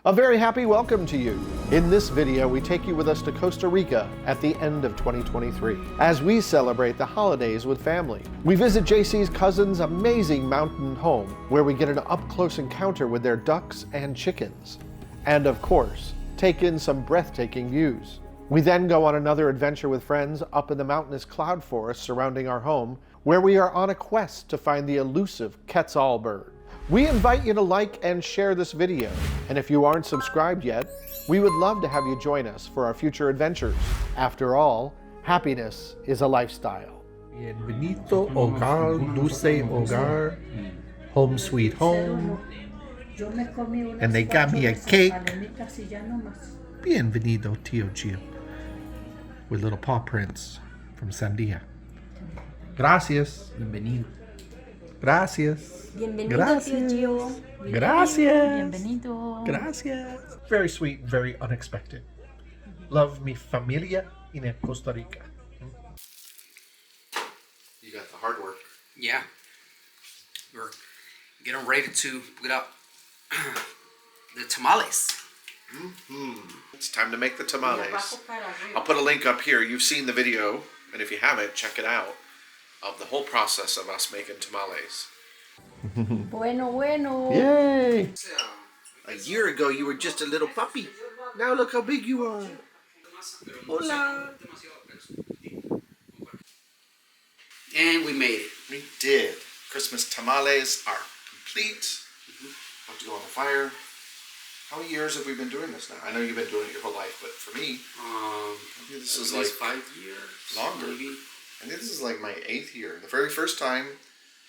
A very happy welcome to you. In this video, we take you with us to Costa Rica at the end of 2023 as we celebrate the holidays with family. We visit JC's cousin's amazing mountain home where we get an up-close encounter with their ducks and chickens. And of course, take in some breathtaking views. We then go on another adventure with friends up in the mountainous cloud forest surrounding our home, where we are on a quest to find the elusive Quetzal Bird. We invite you to like and share this video, and if you aren't subscribed yet, we would love to have you join us for our future adventures. After all, happiness is a lifestyle. Bienvenido, hogar, dulce hogar, home sweet home. And they got me a cake. Bienvenido, Tio Gio. With little paw prints from Sandia. Gracias. Bienvenido. Gracias. Bienvenido, Gracias. Tío Gio. Gracias. Bienvenido. Gracias. Very sweet, very unexpected. Love mi familia in Costa Rica. You got the hard work. Yeah. We're getting ready to put up the tamales. It's time to make the tamales. I'll put a link up here. You've seen the video, and if you haven't, check it out, of the whole process of us making tamales. Bueno. Yay! A year ago, you were just a little puppy. Now look how big you are. Hola. And we made it. We did. Christmas tamales are complete. About to go on the fire. How many years have we been doing this now? I know you've been doing it your whole life, but for me, maybe this is like 5 years. longer. Maybe. I think this is like my 8th year. The very first time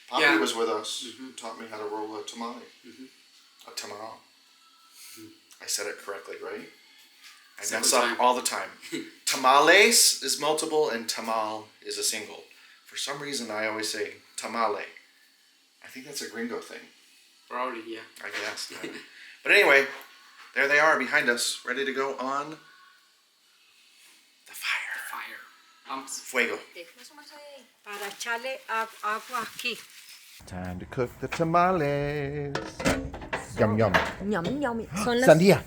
Poppy was with us, taught me how to roll a tamale. A tamal. I said it correctly, right? I mess up all the time. Tamales is multiple and tamal is a single. For some reason, I always say tamale. I think that's a gringo thing. Probably, yeah. I guess. But anyway, there they are behind us, ready to go on the fire. Fuego. Para echarle agua aquí. Time to cook the tamales. Yum, yum. Yummy. Sandia.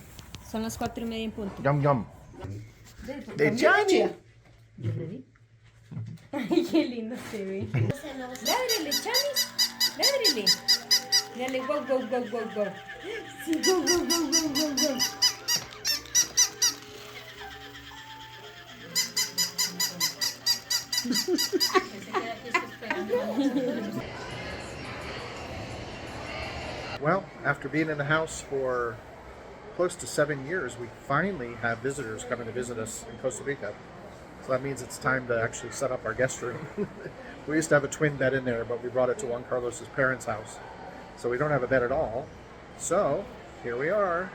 Son las 4:30 en punto. Yum, yum. De Johnny. Ay, qué lindo se ve. Ládrele, Chanis. Ládrele. Dale, go. Sí, go. Well, after being in the house for close to 7 years, we finally have visitors coming to visit us in Costa Rica. So that means it's time to actually set up our guest room. We used to have a twin bed in there, but we brought it to Juan Carlos's parents' house. So we don't have a bed at all. So here we are.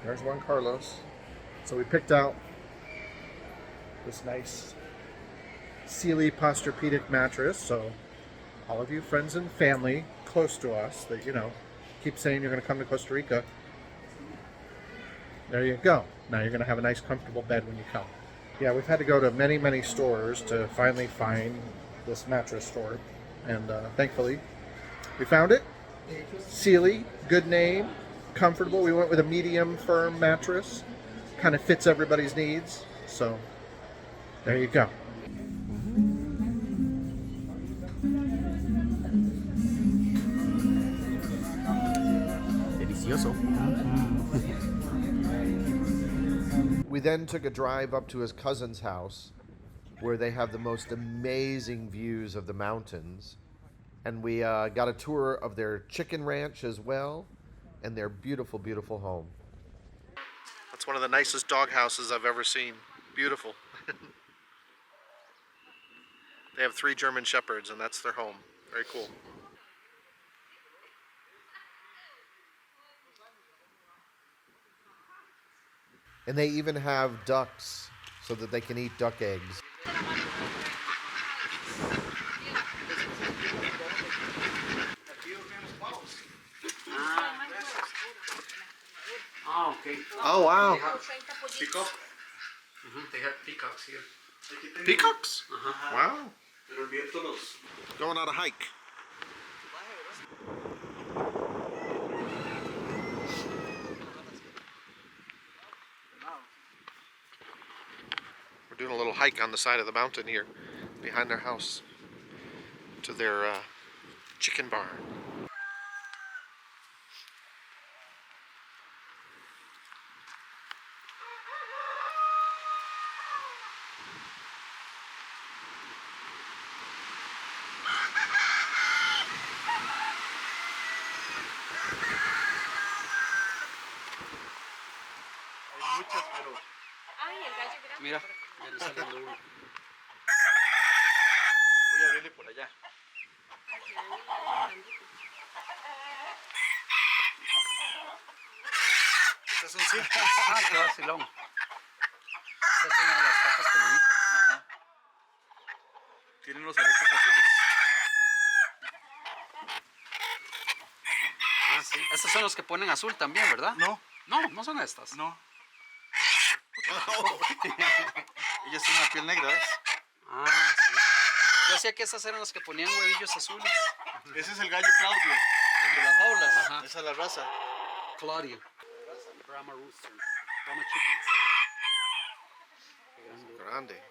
There's Juan Carlos. So we picked out this nice Sealy Posturepedic mattress. So all of you friends and family close to us that, keep saying you're going to come to Costa Rica, there you go. Now you're going to have a nice comfortable bed when you come. Yeah, we've had to go to many stores to finally find this mattress store, and thankfully we found it. Sealy, good name, comfortable. We went with a medium firm mattress, kind of fits everybody's needs. So there you go. We then took a drive up to his cousin's house where they have the most amazing views of the mountains. And we got a tour of their chicken ranch as well and their beautiful, beautiful home. That's one of the nicest dog houses I've ever seen. Beautiful. They have 3 German Shepherds and that's their home. Very cool. And they even have ducks so that they can eat duck eggs. Oh, okay. Oh, wow. Peacock? They have peacocks here. Peacocks? Wow. Going on a hike. Doing a little hike on the side of the mountain here, behind their house, to their chicken barn. Mira, ya le saliendo uno. Voy a abrirle por allá. Estas son silky. Ah, qué vacilón. Esta es una de las patas peluditas. Ajá. Tienen los aretes azules. Ah, sí. Estos son los que ponen azul también, ¿verdad? No, No, no son estas. no. Ella tiene una piel negra, ¿ves? Ah, sí. Yo decía que esas eran los que ponían huevillos azules. Ese es el gallo Claudio, el de las jaulas. Ajá. Esa es la raza. Claudio. Brahma rooster. Brahma chickens. Qué grande. Grande.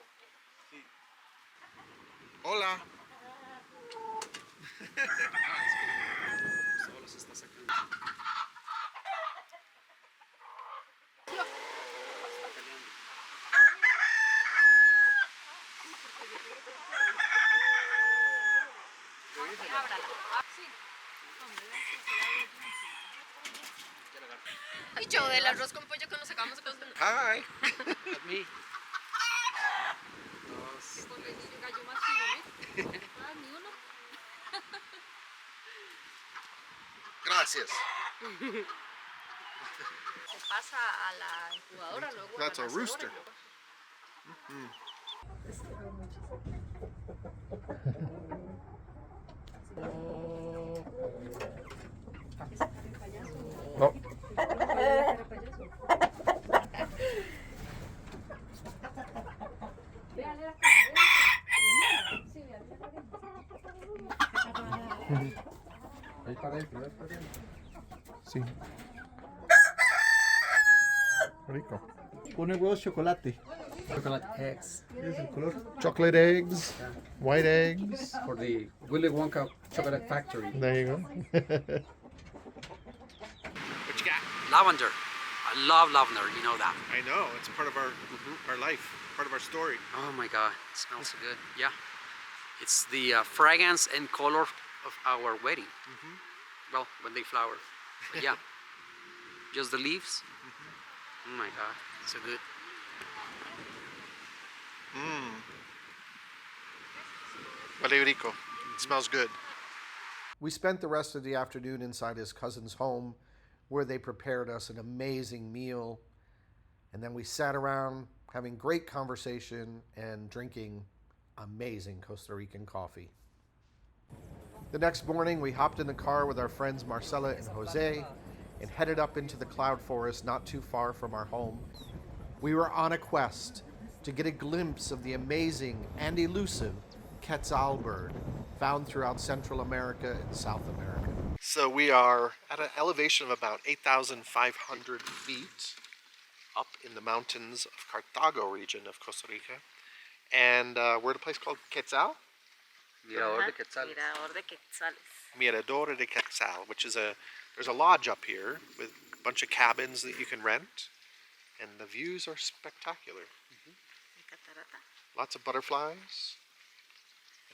Hola. Ah, es que solo los está sacando. Está peleando. Ay, yo del arroz con pollo que nos sacamos con Hi. At me. Dos. el gallo más fino, ¿eh? Ah, ni uno. Gracias. Se pasa a la incubadora luego. That's la a rooster. Oh. Ahí para adentro, ahí para adentro. Sí. Rico. Pone huevos chocolate. Chocolate eggs. Es el color. Chocolate eggs, white eggs. For the Willy Wonka Chocolate Factory. There you go. What you got? Lavender. I love lavender, you know that. I know, it's part of our life, part of our story. Oh my god, it smells so good. Yeah. It's the fragrance and color of our wedding. Well, when they flower. But yeah. Just the leaves. Oh my god, so good. Vale rico. It smells good. We spent the rest of the afternoon inside his cousin's home where they prepared us an amazing meal. And then we sat around having great conversation and drinking amazing Costa Rican coffee. The next morning, we hopped in the car with our friends Marcela and Jose and headed up into the cloud forest not too far from our home. We were on a quest to get a glimpse of the amazing and elusive Quetzal bird found throughout Central America and South America. So we are at an elevation of about 8,500 feet up in the mountains of Cartago region of Costa Rica. And we're at a place called Quetzal? Mirador de Quetzal. Mirador de Quetzales. Mirador de Quetzal, which is there's a lodge up here with a bunch of cabins that you can rent. And the views are spectacular. Catarata. Lots of butterflies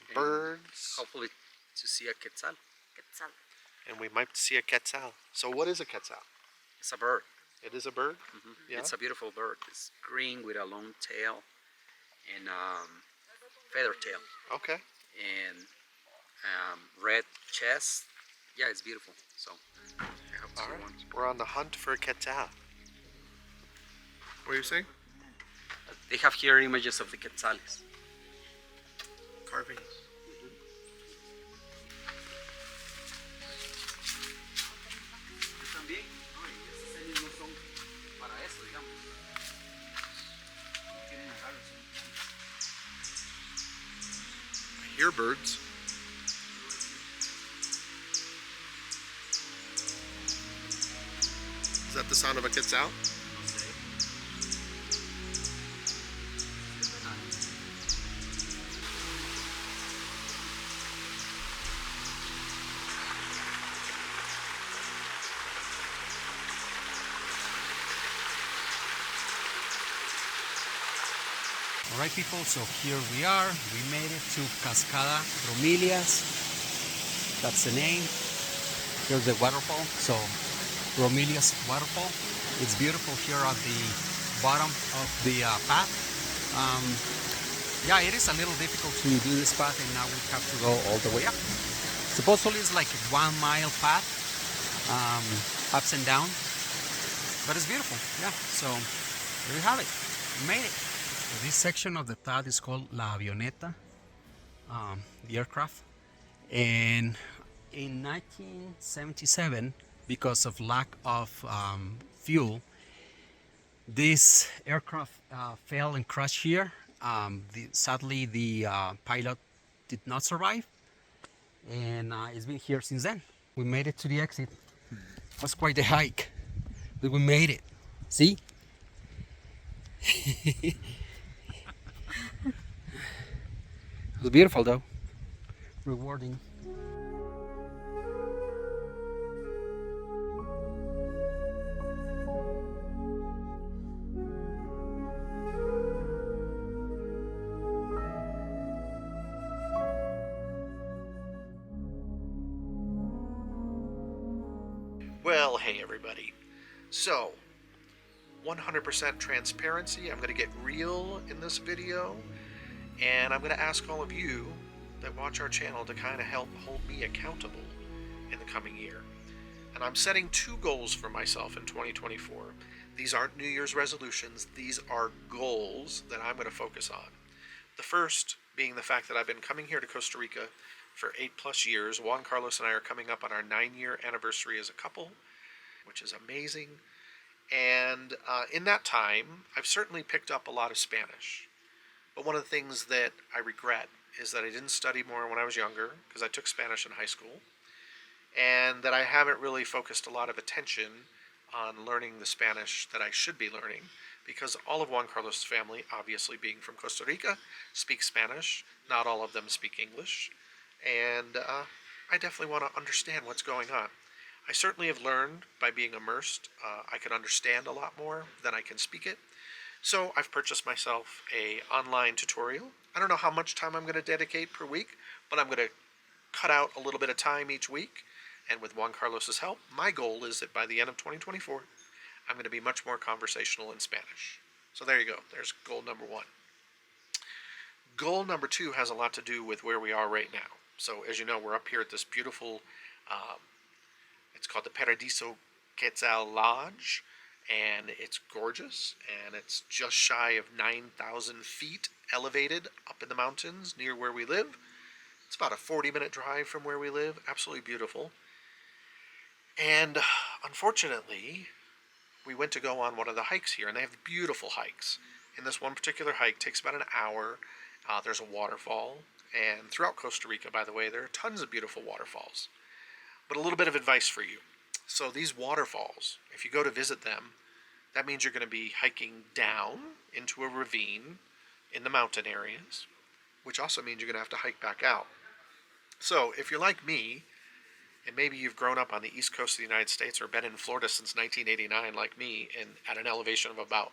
and birds. Hopefully to see a Quetzal. Quetzal. And we might see a Quetzal. So what is a Quetzal? It's a bird. It is a bird? Yeah. It's a beautiful bird. It's green with a long tail and feather tail Okay. and red chest. Yeah, it's beautiful. So I hope to All see right. one. We're on the hunt for a Quetzal. What are you saying? They have here images of the Quetzales. Carvings. También, estos series no son para eso, digamos. Tienen agarres. I hear birds. Is that the sound of a Quetzal? No sé. Alright people, so here we are. We made it to Cascada Bromelias. That's the name. Here's the waterfall. So Bromelias waterfall. It's beautiful here at the bottom of the path. Yeah, it is a little difficult to do this path, and now we have to go all the way up. Supposedly it's like a 1 mile path, ups and down, but it's beautiful. Yeah, so there you have it. We made it. So this section of the path is called La Avioneta, the aircraft. And in 1977, because of lack of fuel, this aircraft fell and crashed here. Sadly, the pilot did not survive, and it's been here since then. We made it to the exit. It was quite a hike, but we made it. See? It was beautiful though. Rewarding. Well, hey everybody. So, 100% transparency. I'm going to get real in this video, and I'm going to ask all of you that watch our channel to kind of help hold me accountable in the coming year. And I'm setting 2 goals for myself in 2024. These aren't New Year's resolutions. These are goals that I'm going to focus on. The first being the fact that I've been coming here to Costa Rica for 8+ years. Juan Carlos and I are coming up on our 9-year anniversary as a couple, which is amazing. And in that time, I've certainly picked up a lot of Spanish. But one of the things that I regret is that I didn't study more when I was younger, because I took Spanish in high school, and that I haven't really focused a lot of attention on learning the Spanish that I should be learning, because all of Juan Carlos' family, obviously being from Costa Rica, speak Spanish. Not all of them speak English. And I definitely want to understand what's going on. I certainly have learned by being immersed. I can understand a lot more than I can speak it. So I've purchased myself a online tutorial. I don't know how much time I'm going to dedicate per week, but I'm going to cut out a little bit of time each week. And with Juan Carlos's help, my goal is that by the end of 2024, I'm going to be much more conversational in Spanish. So there you go. There's goal number 1. Goal number 2 has a lot to do with where we are right now. So as you know, we're up here at this beautiful, it's called the Paradiso Quetzal Lodge, and it's gorgeous, and it's just shy of 9,000 feet elevated up in the mountains near where we live. It's about a 40-minute drive from where we live. Absolutely beautiful. And unfortunately, we went to go on one of the hikes here, and they have beautiful hikes. And this one particular hike takes about an hour. There's a waterfall, and throughout Costa Rica, by the way, there are tons of beautiful waterfalls. But a little bit of advice for you. So these waterfalls, if you go to visit them, that means you're going to be hiking down into a ravine in the mountain areas, which also means you're going to have to hike back out. So if you're like me, and maybe you've grown up on the east coast of the United States or been in Florida since 1989 like me, and at an elevation of about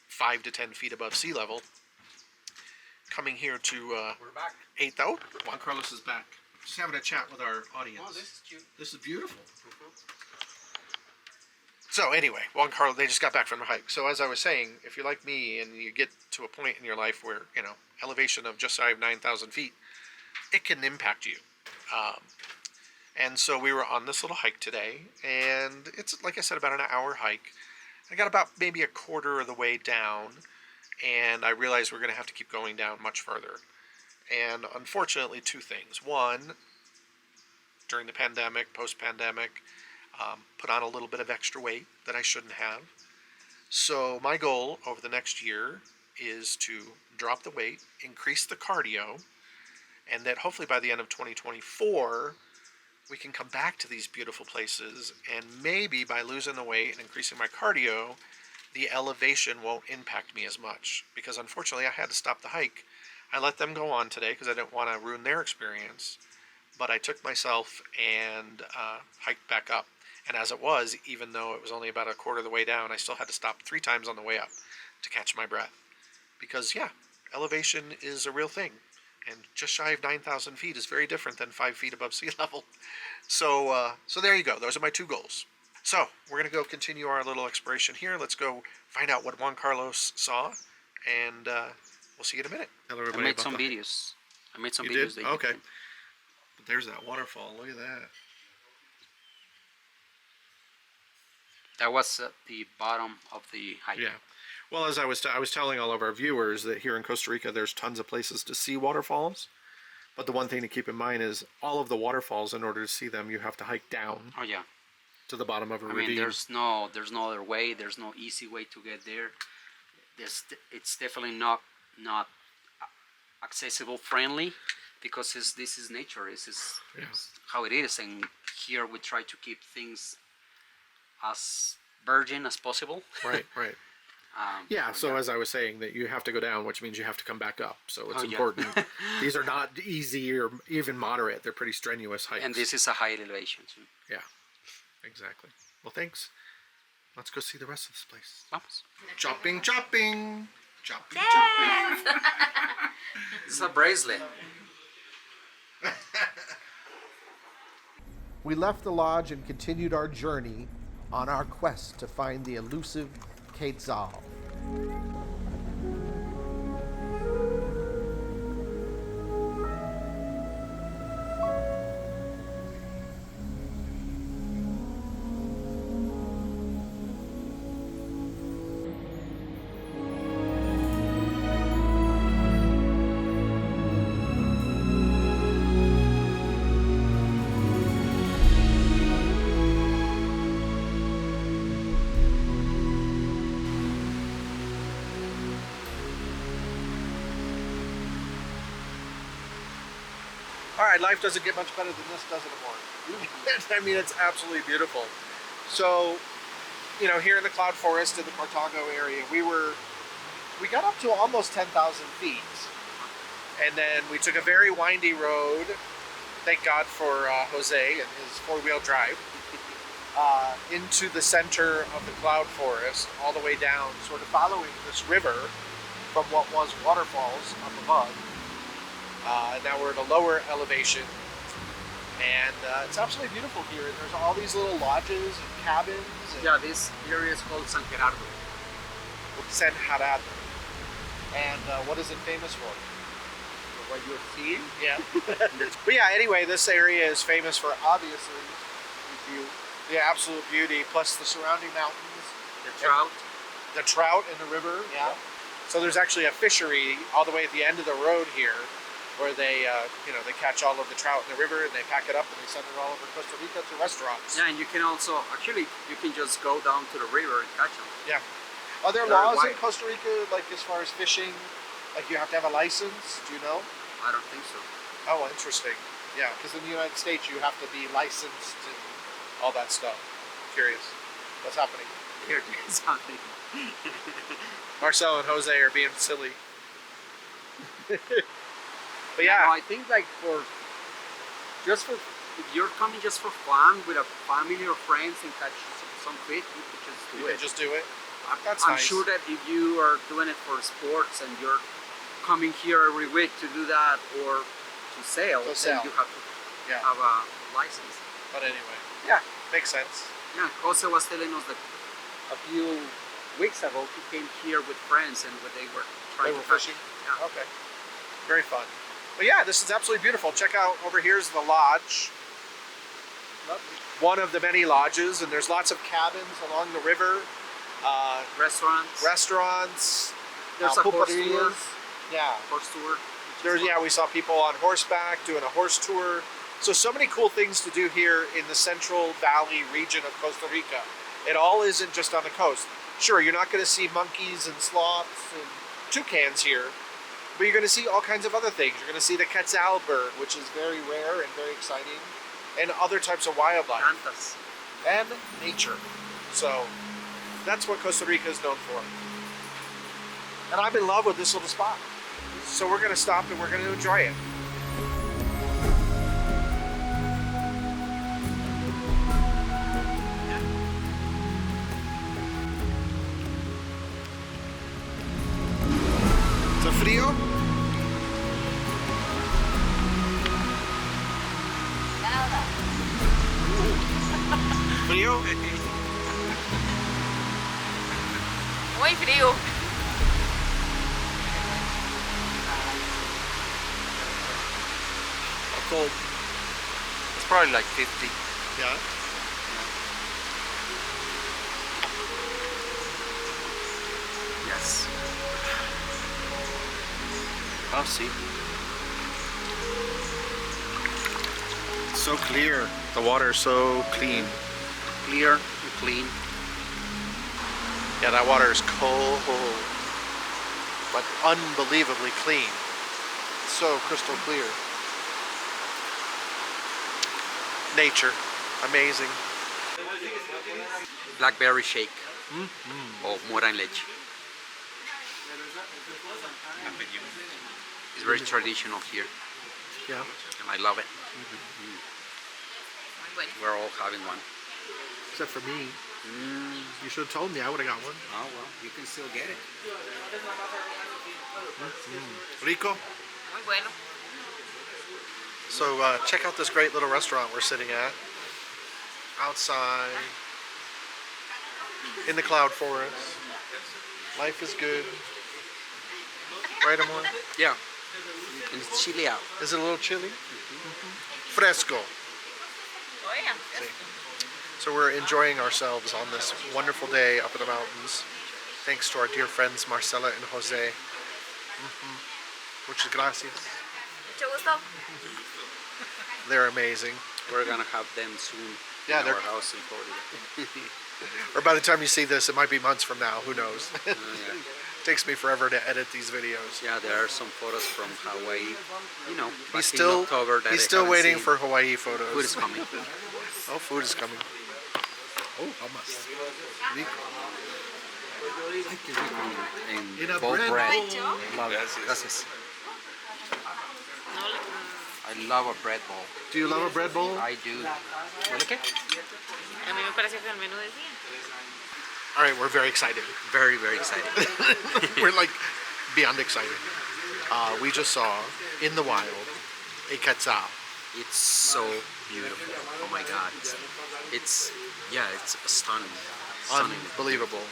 5 to 10 feet above sea level, coming here to We're back. 8th. Oh, Juan Carlos is back. Just having a chat with our audience. Oh, this is cute. This is beautiful. So anyway, Juan Carlos, they just got back from the hike. So as I was saying, if you're like me and you get to a point in your life where, you know, elevation of just shy of 9,000 feet, it can impact you. And so we were on this little hike today, and it's, like I said, about an hour hike. I got about maybe a quarter of the way down, and I realized we're going to have to keep going down much further. And unfortunately, 2 things. One, during the pandemic, post-pandemic, put on a little bit of extra weight that I shouldn't have. So my goal over the next year is to drop the weight, increase the cardio, and that hopefully by the end of 2024, we can come back to these beautiful places, and maybe by losing the weight and increasing my cardio, the elevation won't impact me as much. Because unfortunately, I had to stop the hike. I let them go on today because I didn't want to ruin their experience, but I took myself and hiked back up. And as it was, even though it was only about a quarter of the way down, I still had to stop 3 times on the way up to catch my breath. because yeah, elevation is a real thing, and just shy of 9,000 feet is very different than 5 feet above sea level. So so there you go. Those are my 2 goals. So we're gonna go continue our little exploration here. Let's go find out what Juan Carlos saw, and we'll see you in a minute. Tell I everybody made about some the hike. videos. I made some You videos. did? that you Okay. can- But there's that waterfall. Look at that. That was at the bottom of the hike. Yeah. Well, as I was telling all of our viewers that here in Costa Rica, there's tons of places to see waterfalls. But the one thing to keep in mind is all of the waterfalls, in order to see them, you have to hike down Oh yeah. to the bottom of a I ravine. mean, there's no other way. There's no easy way to get there. It's definitely not accessible friendly, because this is nature. This is Yeah. how it is, and here we try to keep things as virgin as possible. Right, right. Yeah, so as I was saying, that you have to go down, which means you have to come back up. So it's Oh, yeah. important. These are not easy or even moderate. They're pretty strenuous hikes. And this is a high elevation too. Yeah, exactly. Well, thanks. Let's go see the rest of this place. Vamos. Chopping, chopping. Chopping, chopping. This is a bracelet. We left the lodge and continued our journey on our quest to find the elusive Quetzal. All right, life doesn't get much better than this, does it, Amor? I mean, it's absolutely beautiful. So, you know, here in the cloud forest in the Cartago area, we got up to almost 10,000 feet. And then we took a very windy road, thank God for Jose and his four-wheel drive, into the center of the cloud forest, all the way down, sort of following this river from what was waterfalls up above. And now we're at a lower elevation, and it's absolutely beautiful here. And there's all these little lodges and cabins. And Yeah, this area is called San Gerardo. San Gerardo. And what is it famous for? What you're seeing? Yeah. But yeah, anyway, this area is famous for obviously the absolute beauty, plus the surrounding mountains, The trout. the trout in the river. Yeah. So there's actually a fishery all the way at the end of the road here, where they, they catch all of the trout in the river and they pack it up and they send it all over Costa Rica to restaurants. Yeah, and you can also you can just go down to the river and catch them. Yeah. Are there They're laws in white. Costa Rica, like as far as fishing? Like you have to have a license? Do you know? I don't think so. Oh, interesting. Yeah, because in the United States you have to be licensed and all that stuff. Curious. What's happening? Here is something. Marcel and Jose are being silly. But No, yeah, I think like if you're coming just for fun with a family or friends and catch some fish, you could just do you it. can just do it. That's I'm nice. sure that if you are doing it for sports and you're coming here every week to do that or to sail, To then sail. you have to Yeah. have a license. But anyway, yeah, makes sense. Yeah, Jose was telling us that a few weeks ago he came here with friends and when they were They trying were to catch. fishing? Yeah. Okay. Very fun. But yeah, this is absolutely beautiful. Check out, over here's the lodge. One of the many lodges, and there's lots of cabins along the river. Restaurants. Restaurants. There's a horse tour. pulperias. Yeah. Horse tour. which is There's, fun. yeah, we saw people on horseback doing a horse tour. So many cool things to do here in the Central Valley region of Costa Rica. It all isn't just on the coast. Sure, you're not going to see monkeys and sloths and toucans here, but you're going to see all kinds of other things. You're going to see the Quetzal Bird, which is very rare and very exciting, and other types of wildlife Plantas. and nature. So that's what Costa Rica is known for. And I'm in love with this little spot. So we're going to stop and we're going to enjoy it. Frío? Frío? Muy frío. Cold. It's probably like 50. Yeah. Yes. Oh, see. It's so clear. The water is so clean. Clear and clean. Yeah, that water is cold, but unbelievably clean. So crystal clear. Nature, amazing. Blackberry shake. Or mora en leche. It's very traditional here, Yeah. and I love it. We're all having one. Except for me. You should have told me. I would have got one. Oh well, you can still get it. Rico. Muy bueno. So check out this great little restaurant we're sitting at. Outside. In the cloud forest. Life is good. Right, Amor? Yeah. And it's chilly out. Is it a little chilly? Fresco. Oh, yeah. So we're enjoying ourselves on this wonderful day up in the mountains. Thanks to our dear friends Marcela and Jose. Muchas gracias. Mucho gusto. They're amazing. We're gonna have them soon. Yeah, in they're- our house in Florida. Or by the time you see this, it might be months from now. Who knows? Yeah. Takes me forever to edit these videos. Yeah, there are some photos from Hawaii. You know, back He's in still October that he's I still haven't waiting seen. for Hawaii photos. Food is coming. Oh, food is coming. Oh, hummus. Rico. And In a bowl bread bread. bowl. Love it. Gracias. I love a bread bowl. Do you love a bread bowl? I do. ¿Huele qué? A mí me pareció que el menú decía. All right, we're very excited. Very, very excited. We're like beyond excited. We just saw in the wild a quetzal. It's so beautiful. Oh my God. It's stunning. Stunning. Unbelievable.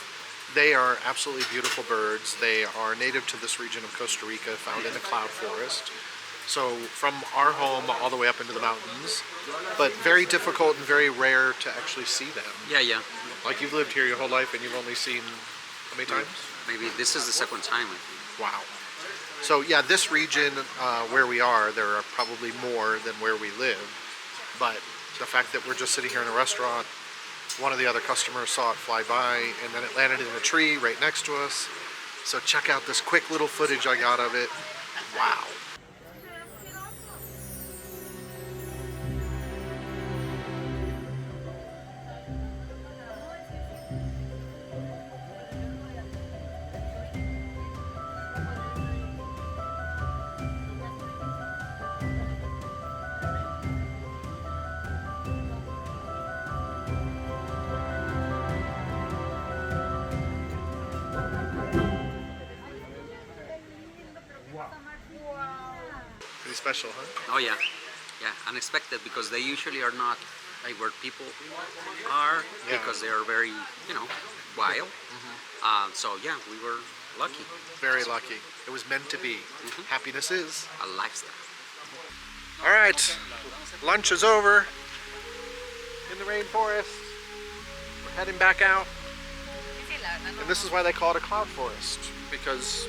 They are absolutely beautiful birds. They are native to this region of Costa Rica, found in the cloud forest. So from our home all the way up into the mountains, but very difficult and very rare to actually see them. Yeah, yeah. Like you've lived here your whole life and you've only seen how many times? Maybe this is the second time, I think. Wow. So yeah, this region where we are, there are probably more than where we live. But the fact that we're just sitting here in a restaurant, one of the other customers saw it fly by and then it landed in a tree right next to us. So check out this quick little footage I got of it. Wow. Pretty special, huh? Oh yeah, yeah. Unexpected because they usually are not like where people are Yeah. because they are very, wild. So yeah, we were lucky. Very lucky. It was meant to be. Happiness is. A lifestyle. All right, lunch is over in the rainforest. We're heading back out. And this is why they call it a cloud forest, because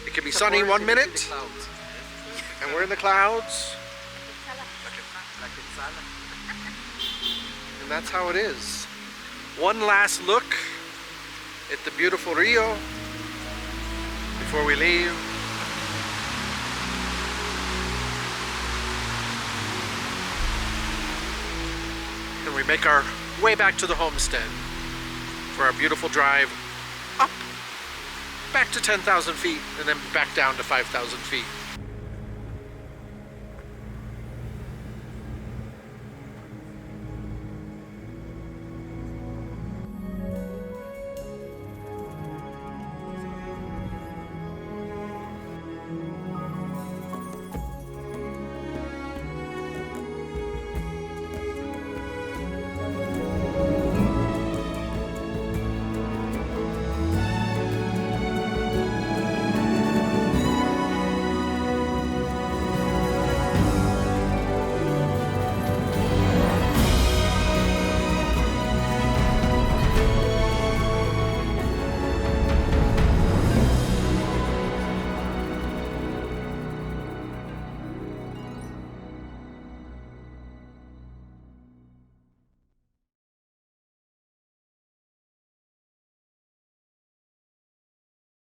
it can be sunny one minute and we're in the clouds. And that's how it is. One last look at the beautiful Rio before we leave. And we make our way back to the homestead for our beautiful drive up, back to 10,000 feet, and then back down to 5,000 feet.